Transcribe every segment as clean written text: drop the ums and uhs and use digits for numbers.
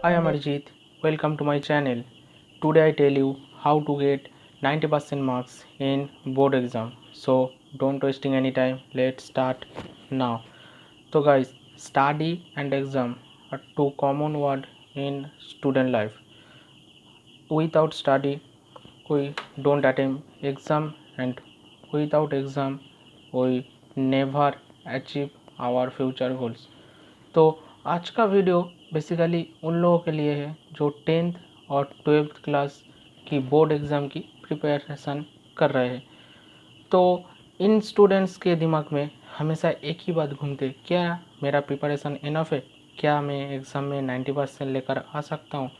I am Arjit. Welcome to my channel. Today I tell you how to get 90% marks in board exam. So don't wasting any time. Let's start now. So guys, study and exam are two common words in student life. Without study, we don't attempt exam, and without exam, we never achieve our future goals. तो आज का video basically उन लोगों के लिए है जो 10th और 12th क्लास की बोर्ड एग्ज़ाम की प्रिपरेशन कर रहे हैं। तो इन स्टूडेंट्स के दिमाग में हमेशा एक ही बात घूमते, क्या मेरा प्रिपरेशन इनफ है, क्या मैं एग्ज़ाम में 90% लेकर आ सकता हूँ।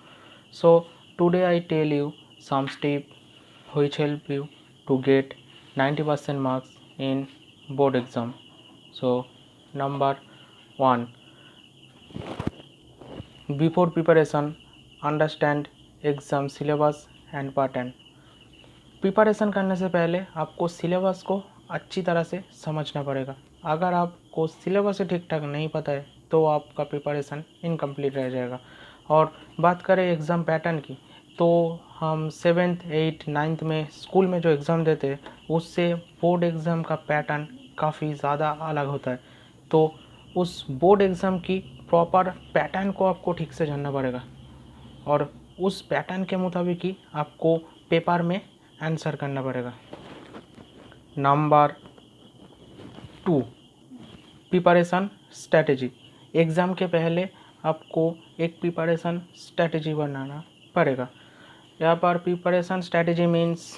So today I tell you some step which help you to get 90% marks in board exam. So number 1, before preparation understand exam syllabus and pattern. Preparation करने से पहले आपको सिलेबस को अच्छी तरह से समझना पड़ेगा। अगर आपको सिलेबस से ठीक ठाक नहीं पता है तो आपका प्रिपरेशन इनकम्प्लीट रह जाएगा। और बात करें एग्ज़ाम पैटर्न की, तो हम 7th 8th 9th में स्कूल में जो एग्ज़ाम देते हैं उससे बोर्ड एग्ज़ाम का पैटर्न काफ़ी ज़्यादा अलग होता है। तो उस बोर्ड एग्ज़ाम की प्रॉपर पैटर्न को आपको ठीक से जानना पड़ेगा और उस पैटर्न के मुताबिक ही आपको पेपर में आंसर करना पड़ेगा। Number 2, preparation strategy. एग्ज़ाम के पहले आपको एक प्रिपरेशन स्ट्रैटेजी बनाना पड़ेगा। यहाँ पर preparation strategy means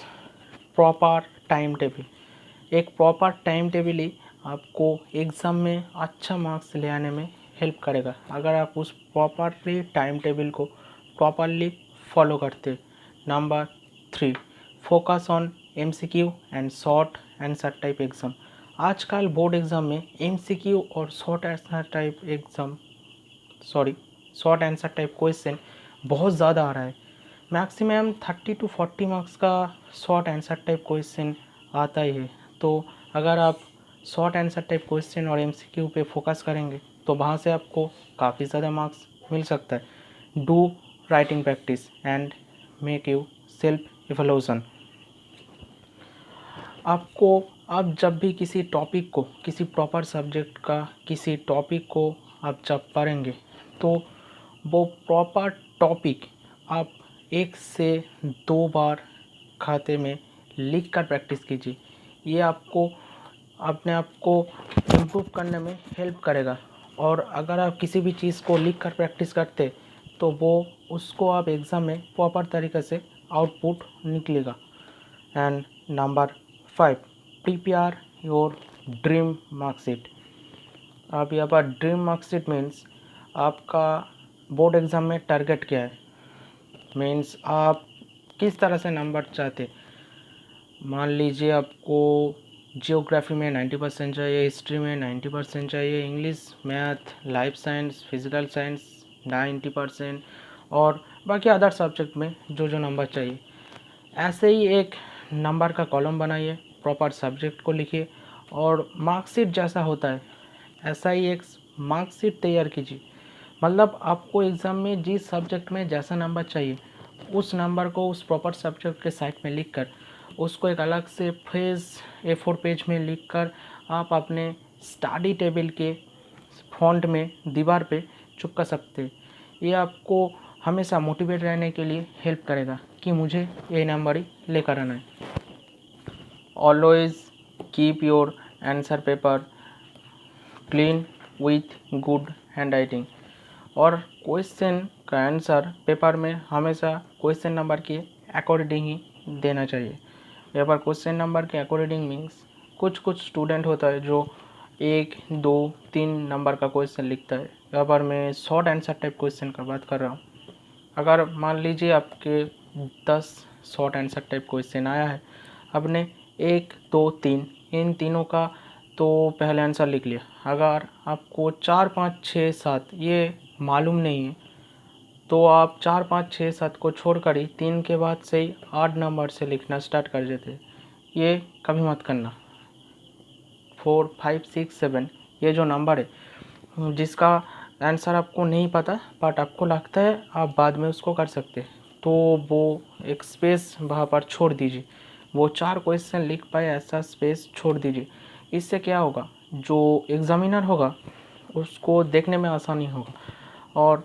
proper time table. एक प्रॉपर टाइम टेबल ही आपको एग्ज़ाम में अच्छा मार्क्स ले आने में हेल्प करेगा अगर आप उस प्रॉपरली टाइम टेबल को प्रॉपरली फॉलो करते। Number 3, focus on MCQ and short answer type exam. आजकल बोर्ड एग्ज़ाम में MCQ और शॉर्ट आंसर टाइप क्वेश्चन बहुत ज़्यादा आ रहा है। मैक्सिमम 30 to 40 मार्क्स का शॉर्ट आंसर टाइप क्वेश्चन आता ही है। तो अगर आप शॉर्ट आंसर टाइप क्वेश्चन और MCQ पे फोकस करेंगे तो वहाँ से आपको काफ़ी ज़्यादा मार्क्स मिल सकता है। Do writing practice and make you self evaluation. आप जब भी किसी टॉपिक को, किसी प्रॉपर सब्जेक्ट का किसी टॉपिक को आप जब पढ़ेंगे तो वो प्रॉपर टॉपिक आप 1 से 2 बार खाते में लिख कर प्रैक्टिस कीजिए। ये आपको अपने आप को इम्प्रूव करने में हेल्प करेगा। और अगर आप किसी भी चीज़ को लिख कर प्रैक्टिस करते तो उसको आप एग्ज़ाम में प्रॉपर तरीके से आउटपुट निकलेगा। And number 5, prepare your dream marksheet. अब यहाँ पर ड्रीम मार्कशीट मीन्स आपका बोर्ड एग्ज़ाम में टारगेट क्या है, मीन्स आप किस तरह से नंबर चाहते। मान लीजिए आपको जियोग्राफी में 90% चाहिए, हिस्ट्री में 90% चाहिए, English, math, life science, physical science 90% और बाकी अदर सब्जेक्ट में जो नंबर चाहिए। ऐसे ही एक नंबर का कॉलम बनाइए, प्रॉपर सब्जेक्ट को लिखिए और मार्कशीट जैसा होता है ऐसा ही एक मार्कशीट तैयार कीजिए। मतलब आपको एग्ज़ाम में जिस सब्जेक्ट में जैसा नंबर चाहिए उस नंबर को उस प्रॉपर सब्जेक्ट के साइड में लिख कर उसको एक अलग से पेज A4 पेज में लिखकर आप अपने स्टडी टेबल के फ्रंट में दीवार पे चिपका सकते हैं। ये आपको हमेशा मोटिवेट रहने के लिए हेल्प करेगा कि मुझे ये नंबर ही लेकर आना है। Always keep your answer paper clean with good hand writing. और क्वेश्चन का आंसर पेपर में हमेशा क्वेश्चन नंबर के अकॉर्डिंग ही देना चाहिए। यहाँ पर क्वेश्चन नंबर के अकॉर्डिंग मीन्स कुछ स्टूडेंट होता है जो 1 2 3 नंबर का क्वेश्चन लिखता है। यहाँ पर मैं शॉर्ट आंसर टाइप क्वेश्चन का बात कर रहा हूँ। अगर मान लीजिए आपके 10 शॉर्ट आंसर टाइप क्वेश्चन आया है, आपने 1 2 3 इन तीनों का तो पहले आंसर लिख लिया। अगर आपको 4 5 6 7 ये मालूम नहीं है तो आप 4 5 6 7 को छोड़कर ही 3 के बाद से ही 8 नंबर से लिखना स्टार्ट कर देते। ये कभी मत करना। 4 5 6 7 ये जो नंबर है जिसका आंसर आपको नहीं पता बट आपको लगता है आप बाद में उसको कर सकते हैं, तो वो एक स्पेस वहाँ पर छोड़ दीजिए। वो 4 क्वेश्चन लिख पाए ऐसा स्पेस छोड़ दीजिए। इससे क्या होगा, जो एग्ज़ामिनर होगा उसको देखने में आसानी होगा। और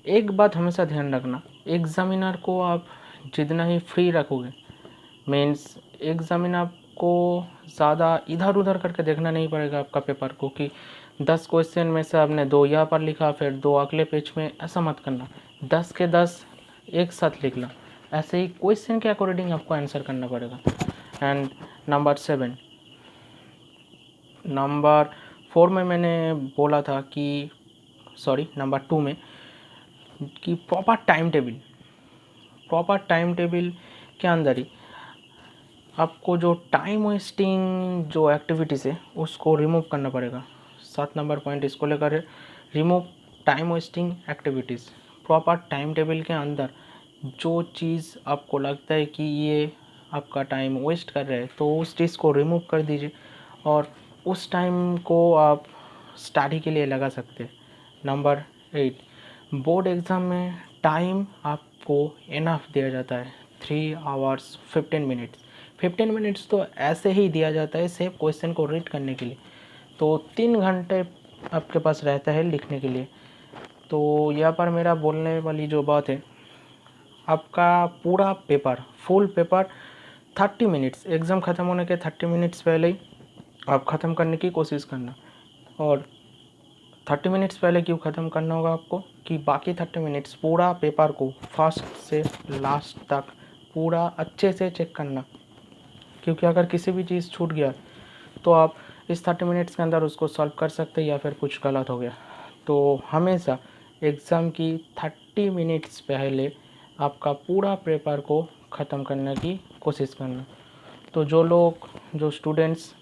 एक बात हमेशा ध्यान रखना, एग्ज़ामिनर को आप जितना ही फ्री रखोगे, मीन्स एग्ज़ामिनर को ज़्यादा इधर उधर करके देखना नहीं पड़ेगा आपका पेपर को, कि 10 क्वेश्चन में से आपने 2 यहाँ पर लिखा फिर 2 अगले पेज में, ऐसा मत करना। 10 के 10 एक साथ लिखना, ऐसे ही क्वेश्चन के अकॉर्डिंग आपको आंसर करना पड़ेगा। एंड नंबर 7, नंबर 4 में मैंने बोला था कि नंबर 2 में कि प्रॉपर टाइम टेबल के अंदर ही आपको जो टाइम वेस्टिंग जो एक्टिविटीज़ है उसको रिमूव करना पड़ेगा। 7 नंबर पॉइंट इसको लेकर है, remove time wasting activities. Proper time table के अंदर जो चीज़ आपको लगता है कि ये आपका टाइम वेस्ट कर रहा है, तो उस चीज़ को रिमूव कर दीजिए और उस टाइम को आप स्टडी के लिए लगा सकते हैं। नंबर 8, बोर्ड एग्ज़ाम में टाइम आपको इनफ दिया जाता है, 3 आवर्स 15 मिनट्स। 15 मिनट्स तो ऐसे ही दिया जाता है सिर्फ क्वेश्चन को रीड करने के लिए, तो 3 घंटे आपके पास रहता है लिखने के लिए। तो यहाँ पर मेरा बोलने वाली जो बात है, आपका पूरा paper, full paper 30 minutes, exam ख़त्म होने के 30 मिनट्स पहले ही आप ख़त्म करने की कोशिश करना। और 30 मिनट्स पहले क्यों ख़त्म करना होगा आपको, कि बाकी 30 मिनट्स पूरा पेपर को फर्स्ट से लास्ट तक पूरा अच्छे से चेक करना, क्योंकि अगर किसी भी चीज़ छूट गया तो आप इस 30 मिनट्स के अंदर उसको सॉल्व कर सकते हैं, या फिर कुछ गलत हो गया। तो हमेशा एग्ज़ाम की 30 मिनट्स पहले आपका पूरा पेपर को ख़त्म करने की कोशिश करना। तो जो स्टूडेंट्स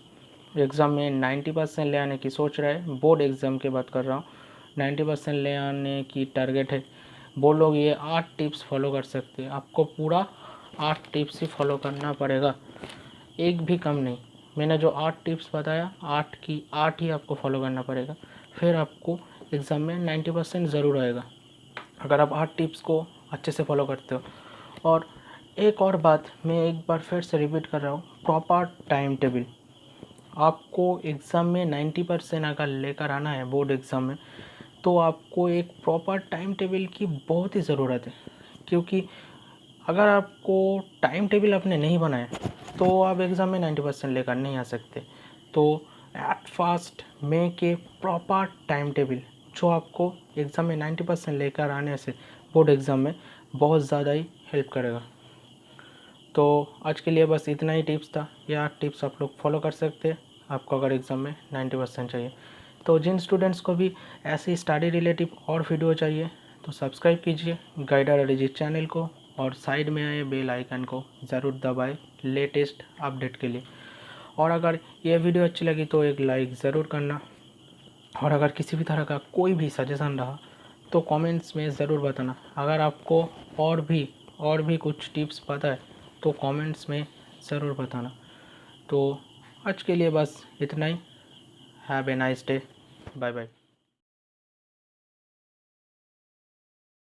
एग्ज़ाम में 90% ले आने की सोच रहा है, बोर्ड एग्ज़ाम की बात कर रहा हूँ, 90% ले आने की टारगेट है, वो लोग ये 8 टिप्स फॉलो कर सकते हैं। आपको पूरा 8 टिप्स ही फॉलो करना पड़ेगा, एक भी कम नहीं। मैंने जो 8 टिप्स बताया, 8 की 8 ही आपको फॉलो करना पड़ेगा, फिर आपको एग्ज़ाम में 90% ज़रूर आएगा, अगर आप 8 टिप्स को अच्छे से फॉलो करते हो। और एक और बात मैं एक बार फिर से रिपीट कर रहा हूँ, प्रॉपर टाइम टेबल। आपको एग्ज़ाम में 90% अगर लेकर आना है बोर्ड एग्ज़ाम में, तो आपको एक प्रॉपर टाइम टेबल की बहुत ही ज़रूरत है, क्योंकि अगर आपको टाइम टेबल आपने नहीं बनाया तो आप एग्ज़ाम में 90% लेकर नहीं आ सकते। तो at first make a proper time table, जो आपको एग्ज़ाम में 90% लेकर आने से बोर्ड एग्ज़ाम में बहुत ज़्यादा ही हेल्प करेगा। तो आज के लिए बस इतना ही टिप्स था, ये 8 टिप्स आप लोग फॉलो कर सकते हैं आपको अगर एग्ज़ाम में 90% चाहिए। तो जिन स्टूडेंट्स को भी ऐसी स्टडी रिलेटिव और वीडियो चाहिए तो सब्सक्राइब कीजिए गाइडर अरिजीत चैनल को, और साइड में आए बेल आइकन को ज़रूर दबाएं लेटेस्ट अपडेट के लिए। और अगर ये वीडियो अच्छी लगी तो एक लाइक ज़रूर करना, और अगर किसी भी तरह का कोई भी सजेशन रहा तो कमेंट्स में ज़रूर बताना। अगर आपको और भी कुछ टिप्स पता है तो कमेंट्स में ज़रूर बताना। तो आज के लिए बस इतना ही। Have a nice day, bye bye.